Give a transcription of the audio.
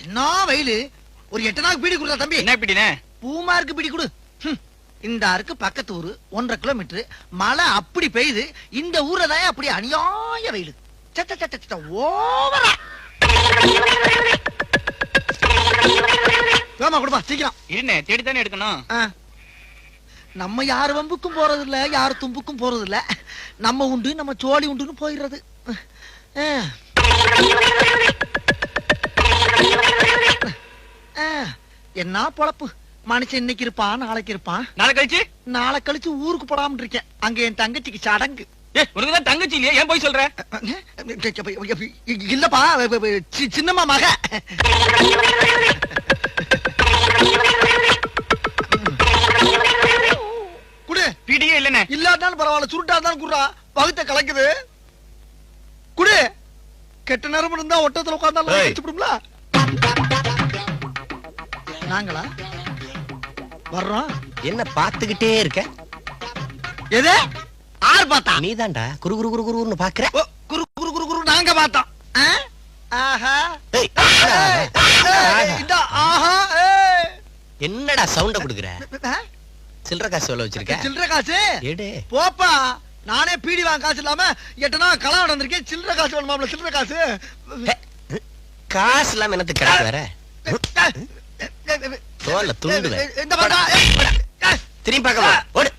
என்ன வெயிலு. ஒரு 8 நாள் பீடி குடுறா தம்பி. என்ன பீடினே? பூமாருக்கு பீடி குடு. இந்த ஆருக்கு பக்கத்து ஊரு 1.5 கிலோமீட்டர். மழை அப்படி பெய்யுது. இந்த ஊர்ல தான் அப்படி அநியாய வெயிலு. ஓவரா. வேமா கொடுப்பா சீக்கிரம். இருண்ணே தேடித்தானே எடுக்கணும். நம்ம யாரு வம்புக்கும் போறது இல்ல, யாரு தும்புக்கும் போறது இல்ல. நம்ம உண்டு நம்ம சோழி உண்டுன்னு போயிடுறது. என்ன பொழப்பு. மனுஷன் இன்னைக்கு இருப்பான், நாளைக்கு இருப்பான். நாளை கழிச்சு ஊருக்கு போடாம இருக்கேன். அங்க என் தங்கச்சிக்கு சடங்கு. உனக்குதான் தங்கச்சி இல்லையா? ஏன் போய் சொல்ற? இல்லப்பா, சின்னம்மா மக. குடு. பீடியே இல்லனே. இல்லாட்டாலும் பரவாயில்ல, சுருட்டா இருந்தாலும் குடுறா. வகுத்த கலக்குது. குடு. கெட்ட நேரம் இருந்தா ஒட்டத்துல உட்கார்ந்தாலும் வச்சு விடுங்களா? நாங்களா வர்றோம். என்ன பாத்துக்கிட்டே இருக்க? எது? ஆறு பார்த்தா? நீதான்டா குரு குரு குரு குருன்னு பாக்குற. குரு குரு குரு குரு நாங்க பார்த்தோம். ஆஹா. என்னடா சவுண்ட குடுக்குற? சில்லற காசு எவ்வளவு வச்சிருக்க? சில்லற காசு எடு. போப்பா. நானே பீடி வாங்க காசு இல்லாம 8 நாள் கலா நடந்திருக்கேன். சில்லற காசு வேணுமாம்ல? சில்லற காசு. காசு இல்லாம என்னத்துக்கு கிடக்கு வேற? தோல்ல துண்டுவேன். இந்த பாத்தா திரும்பி பார்க்கவா? ஓடு.